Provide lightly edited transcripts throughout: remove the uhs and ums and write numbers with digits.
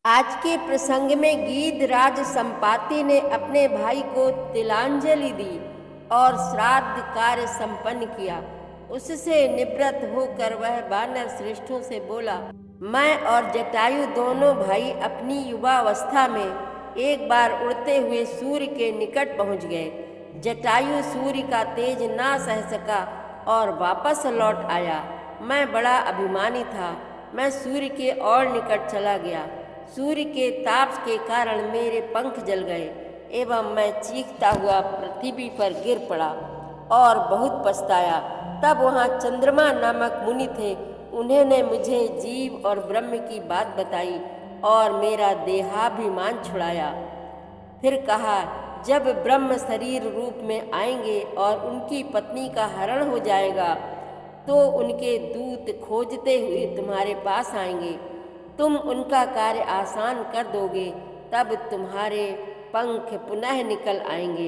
आज के प्रसंग में गीधराज संपाति ने अपने भाई को तिलांजलि दी और श्राद्ध कार्य संपन्न किया। उससे निवृत्त होकर वह वानर श्रेष्ठों से बोला, मैं और जटायु दोनों भाई अपनी युवावस्था में एक बार उड़ते हुए सूर्य के निकट पहुंच गए। जटायु सूर्य का तेज ना सह सका और वापस लौट आया। मैं बड़ा अभिमानी था। मैं सूर्य के और निकट चला गया। सूर्य के ताप के कारण मेरे पंख जल गए एवं मैं चीखता हुआ पृथ्वी पर गिर पड़ा और बहुत पछताया। तब वहाँ चंद्रमा नामक मुनि थे। उन्होंने मुझे जीव और ब्रह्म की बात बताई और मेरा देहाभिमान छुड़ाया। फिर कहा, जब ब्रह्म शरीर रूप में आएंगे और उनकी पत्नी का हरण हो जाएगा तो उनके दूत खोजते हुए तुम्हारे पास आएंगे। तुम उनका कार्य आसान कर दोगे, तब तुम्हारे पंख पुनः निकल आएंगे।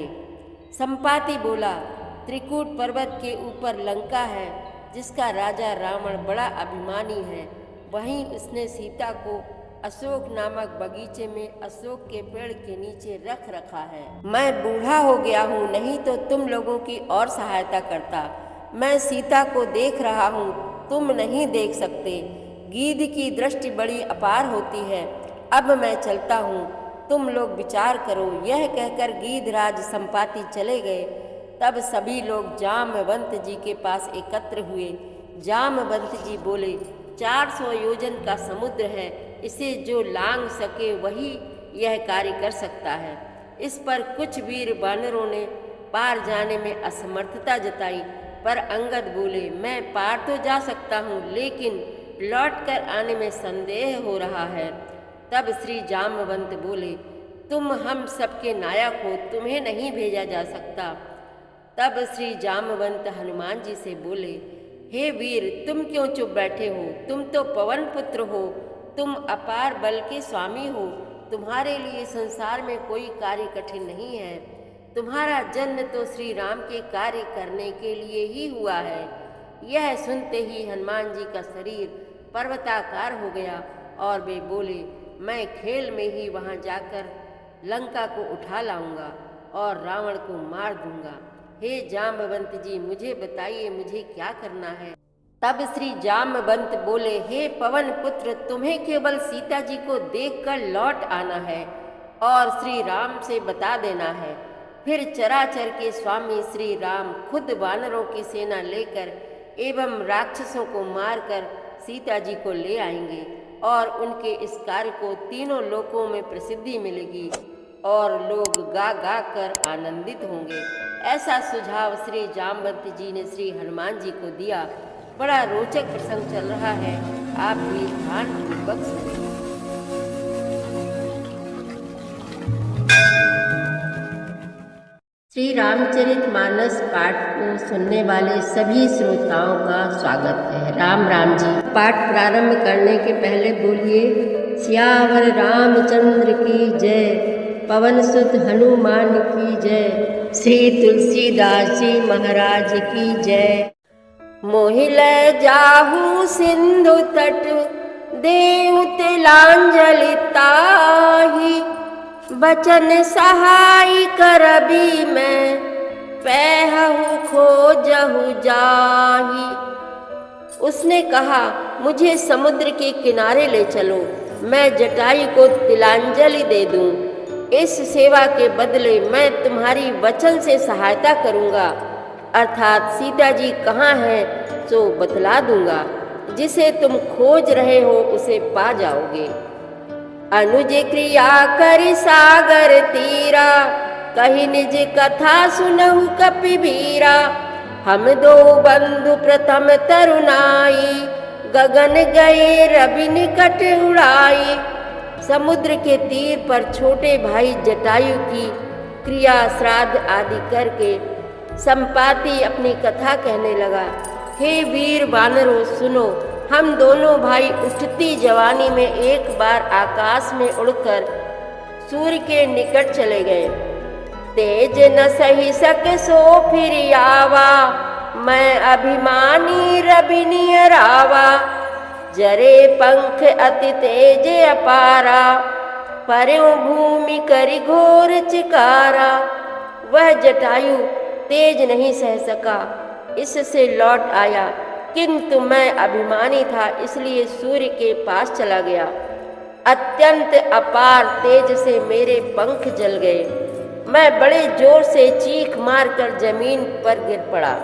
संपाति बोला, त्रिकूट पर्वत के ऊपर लंका है जिसका राजा रावण बड़ा अभिमानी है। वहीं उसने सीता को अशोक नामक बगीचे में अशोक के पेड़ के नीचे रख रखा है। मैं बूढ़ा हो गया हूँ, नहीं तो तुम लोगों की और सहायता करता। मैं सीता को देख रहा हूँ, तुम नहीं देख सकते। गीध की दृष्टि बड़ी अपार होती है। अब मैं चलता हूँ, तुम लोग विचार करो। यह कहकर गीधराज संपाति चले गए। तब सभी लोग जामवंत जी के पास एकत्र हुए। जामवंत जी बोले, 400 योजन का समुद्र है, इसे जो लांघ सके वही यह कार्य कर सकता है। इस पर कुछ वीर वानरों ने पार जाने में असमर्थता जताई, पर अंगद बोले, मैं पार तो जा सकता हूँ, लेकिन लौटकर आने में संदेह हो रहा है। तब श्री जामवंत बोले, तुम हम सबके नायक हो, तुम्हें नहीं भेजा जा सकता। तब श्री जामवंत हनुमान जी से बोले, हे वीर, तुम क्यों चुप बैठे हो? तुम तो पवन पुत्र हो, तुम अपार बल के स्वामी हो। तुम्हारे लिए संसार में कोई कार्य कठिन नहीं है। तुम्हारा जन्म तो श्री राम के कार्य करने के लिए ही हुआ है। यह सुनते ही हनुमान जी का शरीर पर्वताकार हो गया और वे बोले, मैं खेल में ही वहाँ जाकर लंका को उठा लाऊंगा और रावण को मार दूंगा। हे जामवंत जी, मुझे बताइए, मुझे क्या करना है? तब श्री जामवंत बोले, हे पवन पुत्र, तुम्हें केवल सीता जी को देखकर लौट आना है और श्री राम से बता देना है। फिर चराचर के स्वामी श्री राम खुद वानरों की सेना लेकर एवं राक्षसों को मारकर सीता जी को ले आएंगे और उनके इस कार्य को तीनों लोकों में प्रसिद्धि मिलेगी और लोग गा गा कर आनंदित होंगे। ऐसा सुझाव श्री जामवंत जी ने श्री हनुमान जी को दिया। बड़ा रोचक प्रसंग चल रहा है, आप भी ध्यानपूर्वक सुनिए। श्री रामचरितमानस पाठ को सुनने वाले सभी श्रोताओं का स्वागत है। राम राम जी। पाठ प्रारंभ करने के पहले बोलिए, सियावर रामचंद्र की जय, पवन सुत हनुमान की जय, श्री तुलसीदास जी महाराज की जय। मोहिल जाहू सिंधु तट, देहु तिलांजलि ताहि, बचन सहाय करबी मैं, पैहु खोजहु जाहि। उसने कहा, मुझे समुद्र के किनारे ले चलो, मैं जटायु को तिलांजलि दे दूं। इस सेवा के बदले मैं तुम्हारी वचन से सहायता करूंगा, अर्थात सीता जी कहाँ हैं सो बतला दूंगा। जिसे तुम खोज रहे हो उसे पा जाओगे। अनुज क्रिया करि सागर तीरा, कही निज कथा सुनहु कपिबीरा। हम दो बंधु प्रथम तरुणाई, गगन गए रवि निकट उड़ाई। समुद्र के तीर पर छोटे भाई जटायु की क्रिया श्राद्ध आदि करके संपाति अपनी कथा कहने लगा। हे वीर वानरों, सुनो, हम दोनों भाई उठती जवानी में एक बार आकाश में उड़कर सूर्य के निकट चले गए। तेज न सही सके सो फिर आवा, मैं अभिमानी रवि नियरावा। जरे पंख अति तेज अपारा, पर्यों भूमि करि घोर चिकारा। वह जटायु तेज नहीं सह सका, इससे लौट आया, किंतु मैं अभिमानी था इसलिए सूर्य के पास चला गया। अत्यंत अपार तेज से मेरे पंख जल गए। मैं बड़े जोर से चीख मारकर जमीन पर गिर पड़ा।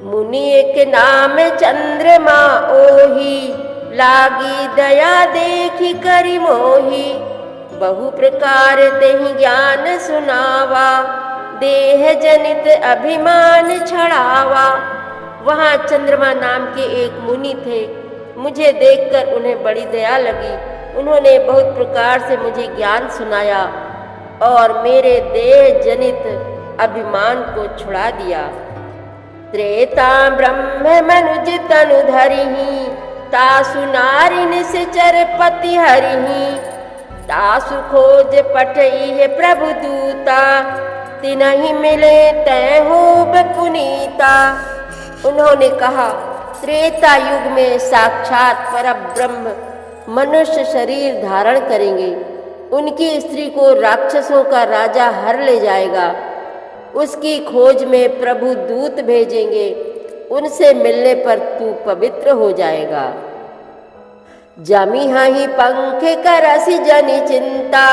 मुनि एक नाम चंद्रमा ओही, लागी दया देखी करि मोही। बहु प्रकार तेहि ज्ञान सुनावा, देह जनित अभिमान छड़ावा। वहाँ चंद्रमा नाम के एक मुनि थे। मुझे देखकर उन्हें बड़ी दया लगी। उन्होंने बहुत प्रकार से मुझे ज्ञान सुनाया और मेरे देह जनित अभिमान को छुड़ा दिया। त्रेता ब्रह्म मनुज तनु धरिहि, तासु नारी निश्चर पति हरिहि। तासु खोज पठई है प्रभु दूता, तिनहि मिले तै होब पुनीता। उन्होंने कहा, त्रेता युग में साक्षात परब्रह्म मनुष्य शरीर धारण करेंगे। उनकी स्त्री को राक्षसों का राजा हर ले जाएगा। उसकी खोज में प्रभु दूत भेजेंगे। उनसे मिलने पर तू पवित्र हो जाएगा। जमिहि पंख करसि जनि चिंता,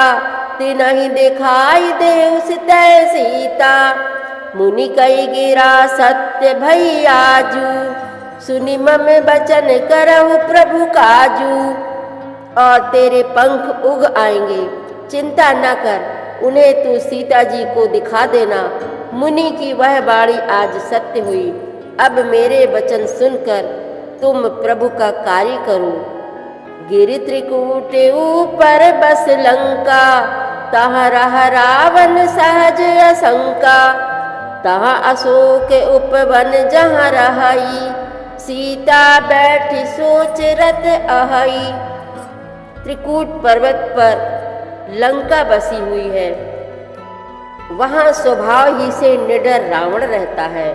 तिनहि दिखाई दे उस तै सीता। मुनि कई गिरा सत्य भई आजू, सुनि मम बचन करहु प्रभु काजू। और तेरे पंख उग आएंगे, चिंता न कर, उन्हें तू सीता जी को दिखा देना। मुनि की वह बाणी आज सत्य हुई। अब मेरे वचन सुनकर तुम प्रभु का कार्य करो। गिरि त्रिकूट ऊपर बस लंका, तहाँ रह रावण सहज असंका। तहाँ अशोक उपवन जहाँ रहाई, सीता बैठी सोच रत अहाई। त्रिकूट पर्वत पर लंका बसी हुई है। वहाँ स्वभाव ही से निडर रावण रहता है।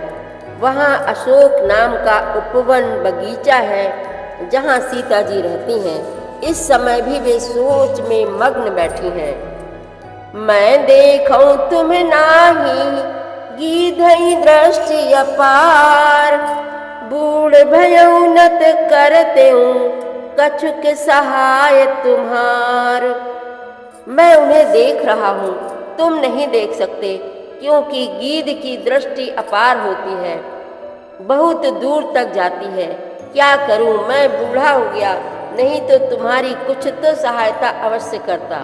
वहाँ अशोक नाम का उपवन बगीचा है जहाँ सीता जी रहती हैं। इस समय भी वे सोच में मग्न बैठी हैं। मैं देखूं तुम नाही, गीधई दृष्टि अपार। बूढ़ भयउ नत करते कछुक सहाय तुम्हार। मैं उन्हें देख रहा हूँ, तुम नहीं देख सकते, क्योंकि गीध की दृष्टि अपार होती है, बहुत दूर तक जाती है। क्या करूं, मैं बूढ़ा हो गया, नहीं तो तुम्हारी कुछ तो सहायता अवश्य करता।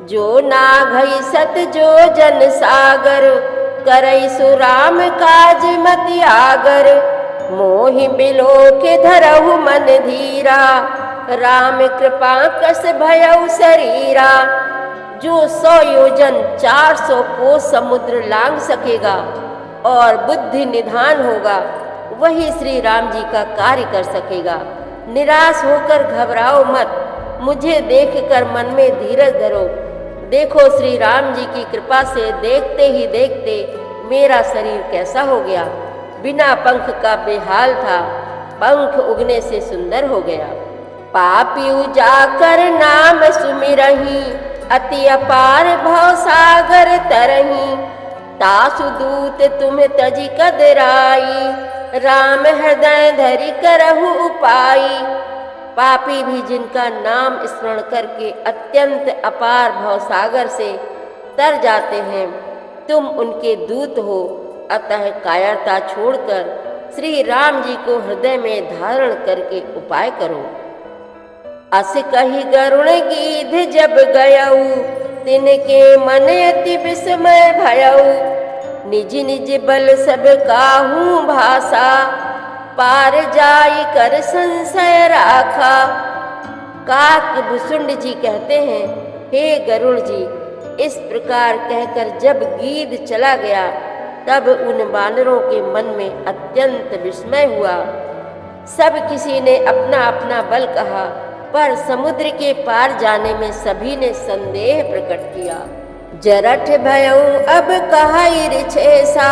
जो नाघई सत जो जन सागर, करई सुराम काज मति आगर। मोहि बिलो के धरहु मन धीरा, राम कृपा कस भयउ शरीरा। जो 100 योजन 400 कोस समुद्र लांघ सकेगा और बुद्धि निधान होगा, वही श्री राम जी का कार्य कर सकेगा। निराश होकर घबराओ मत, मुझे देखकर मन में धीरज धरो। देखो श्री राम जी की कृपा से देखते ही देखते मेरा शरीर कैसा हो गया। बिना पंख का बेहाल था, पंख उगने से सुंदर हो गया। पापी जाकर नाम सुमिरहि, अति अपार भव सागर तरहि। तासु दूत तुम्हें तजी कदराई, राम हृदय धरि करहु उपाई। पापी भी जिनका नाम स्मरण करके अत्यंत अपार भवसागर से तर जाते हैं, तुम उनके दूत हो। अतः कायरता छोड़कर श्री राम जी को हृदय में धारण करके उपाय करो। अस कही गरुण गीध जब गयऊ, तिनके मन अति विस्मय भयऊ। निज निज बल सब काहू भाषा, पार जाई कर संशय राखा। काक भुसुंड जी कहते हैं, हे गरुड़ जी, इस प्रकार कहकर जब गीध चला गया, तब उन वानरों के मन में अत्यंत विस्मय हुआ। सब किसी ने अपना अपना बल कहा, पर समुद्र के पार जाने में सभी ने संदेह प्रकट किया। जरठ भयऊ अब कहाई रिछेसा,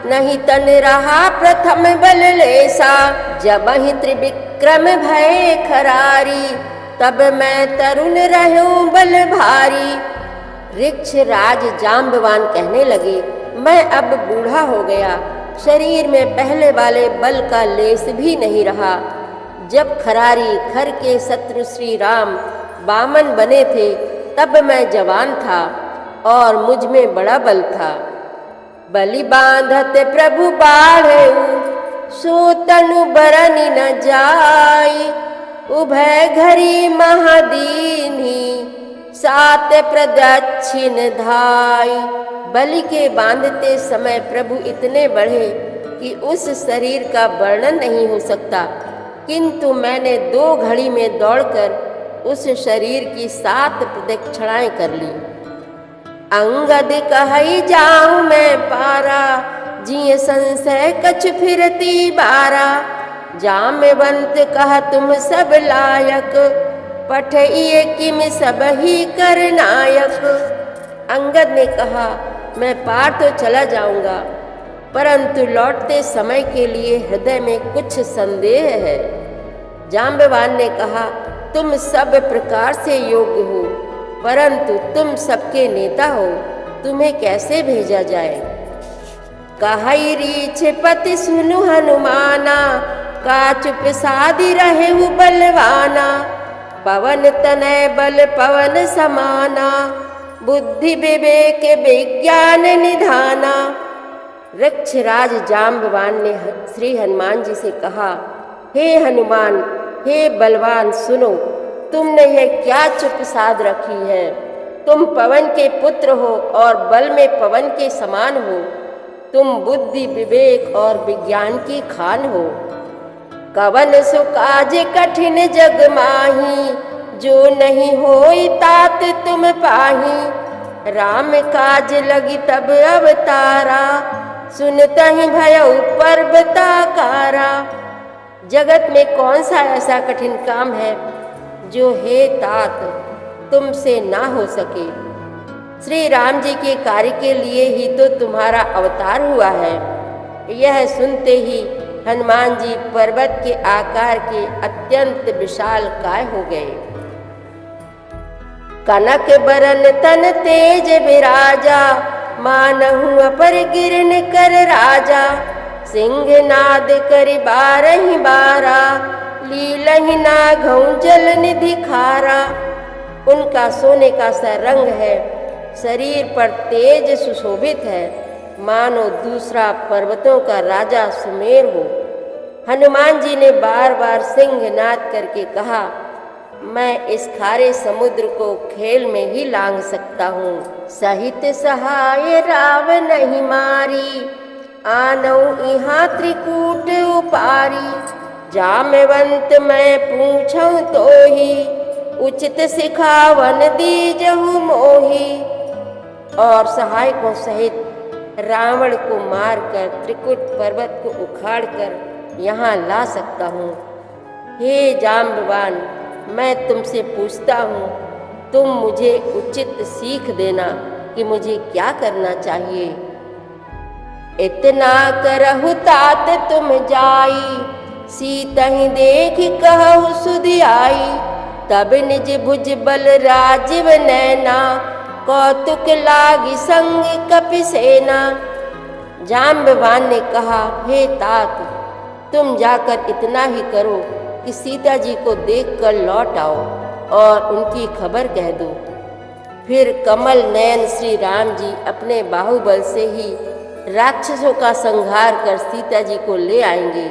नहीं तन रहा प्रथम बल लेसा। जब ही त्रिविक्रम क्रम भय खरारी, तब मैं तरुण रहूं बल भारी। वृक्ष राज जाम्बवान कहने लगे, मैं अब बूढ़ा हो गया, शरीर में पहले वाले बल का लेस भी नहीं रहा। जब खरारी खर के शत्रु श्री राम वामन बने थे, तब मैं जवान था और मुझ में बड़ा बल था। बलि बांधत प्रभु बाढ़ऊ, सो तनु बरनि न जाई। उभय घरी महादीनी, सात प्रदक्षिण धाई। बलि के बांधते समय प्रभु इतने बढ़े कि उस शरीर का वर्णन नहीं हो सकता, किंतु मैंने 2 घड़ी में दौड़कर उस शरीर की 7 प्रदक्षिणाएं कर ली। अंगद कहई जाऊं मैं पारा, जिय संशय कछ फिरती बारा। जाम्बवंत कहा तुम सब लायक, पठइए किम सब ही कर नायक। अंगद ने कहा, मैं पार तो चला जाऊंगा, परंतु लौटते समय के लिए हृदय में कुछ संदेह है। जाम्बवान ने कहा, तुम सब प्रकार से योग्य हो, परंतु तुम सबके नेता हो, तुम्हें कैसे भेजा जाए। कहई रीछ पति सुनु हनुमाना, काचु प्रसादी रहे बलवाना। पवन तनय बल पवन समाना, बुद्धि विवेक विज्ञान निधाना। वृक्षराज जाम्बवान ने श्री हनुमान जी से कहा, हे हनुमान, हे बलवान, सुनो, तुमने यह क्या चुप साध रखी है। तुम पवन के पुत्र हो और बल में पवन के समान हो। तुम बुद्धि विवेक और विज्ञान की खान हो। कवन सो काज कठिन जग माही, जो नहीं होई तात तुम पाही। राम काज लगी तब अवतारा, सुनतहि भयउ पर्वताकारा। जगत में कौन सा ऐसा कठिन काम है जो हे तात तुमसे ना हो सके। श्री राम जी के कार्य के लिए ही तो तुम्हारा अवतार हुआ है। यह सुनते ही हनुमान जी पर्वत के आकार के अत्यंत विशाल काय हो गए। कनक बरन तन तेज विराजा, मानहु अपर गिरन कर राजा। सिंह नाद करि 12 बारा, लीलहि नाघौ जल निधि खारा। उनका सोने का सा रंग है, शरीर पर तेज सुशोभित है, मानो दूसरा पर्वतों का राजा सुमेर हो। हनुमान जी ने बार बार सिंह नाद करके कहा, मैं इस खारे समुद्र को खेल में ही लांघ सकता हूँ। सहित सहाय राव नहीं मारी, आनऊ इहाँ त्रिकूट उपारी। जाम्बवंत मैं पूछऊं तो ही, उचित सिखावन दीजहु मोही। और सहायकों सहित रावण को मारकर त्रिकुट पर्वत को उखाड़कर यहाँ ला सकता हूँ। हे जाम्बवान, मैं तुमसे पूछता हूँ, तुम मुझे उचित सीख देना कि मुझे क्या करना चाहिए। इतना करहु तात तुम जाई, सीतहि देख कहु सुधि आई। तब निज भुज बल राजीव नैना, कौतुक लागी संग कपि सेना। जाम्बवान ने कहा, हे तात, तुम जाकर इतना ही करो कि सीता जी को देखकर लौट आओ और उनकी खबर कह दो। फिर कमल नयन श्री राम जी अपने बाहुबल से ही राक्षसों का संहार कर सीता जी को ले आएंगे।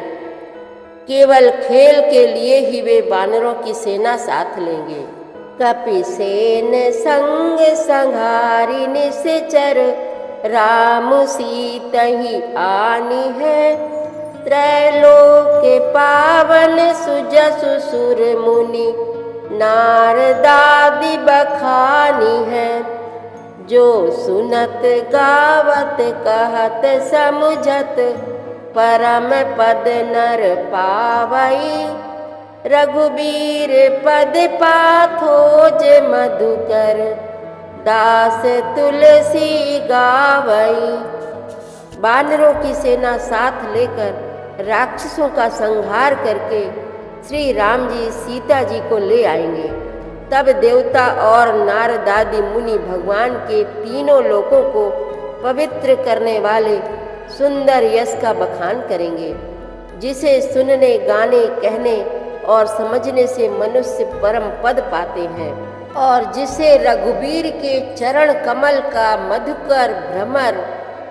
केवल खेल के लिए ही वे वानरों की सेना साथ लेंगे। कपि सेन संग संहारी निश्चर, राम सीतहि आनी है। त्रैलोक पावन सुजसु सुर मुनि, नारदादि बखानी है। जो सुनत गावत कहत समुझत, परम पद नर पावई। रघुबीर पद पाथोज मधुकर, दास तुलसी गावई। वानरों की सेना साथ लेकर राक्षसों का संहार करके श्री राम जी सीता जी को ले आएंगे। तब देवता और नारद आदि मुनि भगवान के तीनों लोकों को पवित्र करने वाले सुंदर यश का बखान करेंगे, जिसे सुनने, गाने, कहने और समझने से मनुष्य परम पद पाते हैं, और जिसे रघुबीर के चरण कमल का मधुकर भ्रमर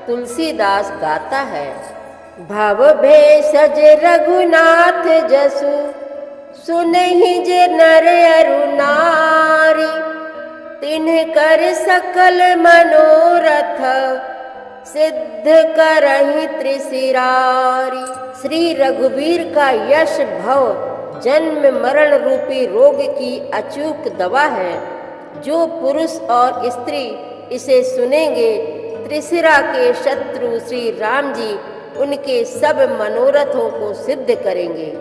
तुलसीदास गाता है। भव भेषज रघुनाथ जसु, सुनहि जे नर अरु नारी, तिन्ह कर सकल मनोरथ, सिद्ध करहि त्रिशिरारी। श्री रघुबीर का यश भव जन्म मरण रूपी रोग की अचूक दवा है। जो पुरुष और स्त्री इसे सुनेंगे, त्रिशिरा के शत्रु श्री राम जी उनके सब मनोरथों को सिद्ध करेंगे।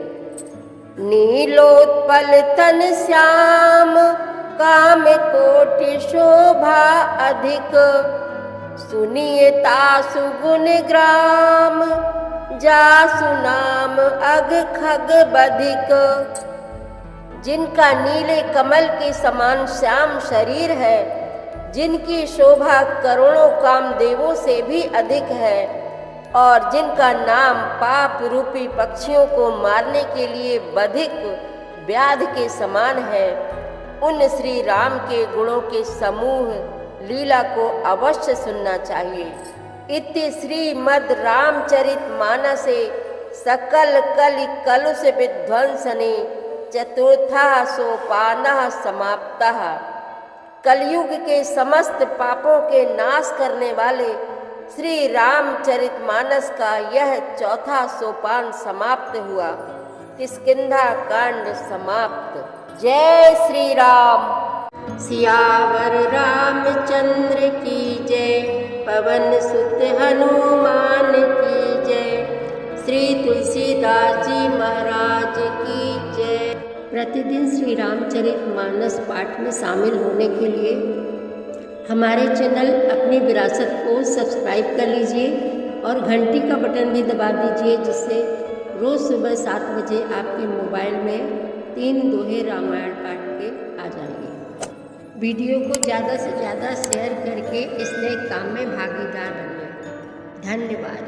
नीलोत्पल तन श्याम, काम कोटि शोभा अधिक, सुनिए तासु गुण ग्राम, जासु नाम अग खग बधिक। जिनका नीले कमल के समान श्याम शरीर है, जिनकी शोभा करोड़ों कामदेवों से भी अधिक है, और जिनका नाम पाप रूपी पक्षियों को मारने के लिए बधिक व्याध के समान है, उन श्री राम के गुणों के समूह लीला को अवश्य सुनना चाहिए। इति श्रीमद् रामचरित मानसे सकल कलि कलुष विध्वंसने चतुर्थः सोपानः समाप्तः। कलयुग के समस्त पापों के नाश करने वाले श्री रामचरित मानस का यह चौथा सोपान समाप्त हुआ। किष्किंधा कांड समाप्त। जय श्री राम। सियावर रामचंद्र की जय, पवन सुत हनुमान की जय, श्री तुलसीदास जी महाराज की जय। प्रतिदिन श्री रामचरित मानस पाठ में शामिल होने के लिए हमारे चैनल अपनी विरासत को सब्सक्राइब कर लीजिए और घंटी का बटन भी दबा दीजिए, जिससे रोज़ सुबह 7 बजे आपके मोबाइल में 3 दोहे रामायण पाठ के आ जाएंगे। वीडियो को ज़्यादा से ज़्यादा शेयर करके इस नए काम में भागीदार बनिए। धन्यवाद।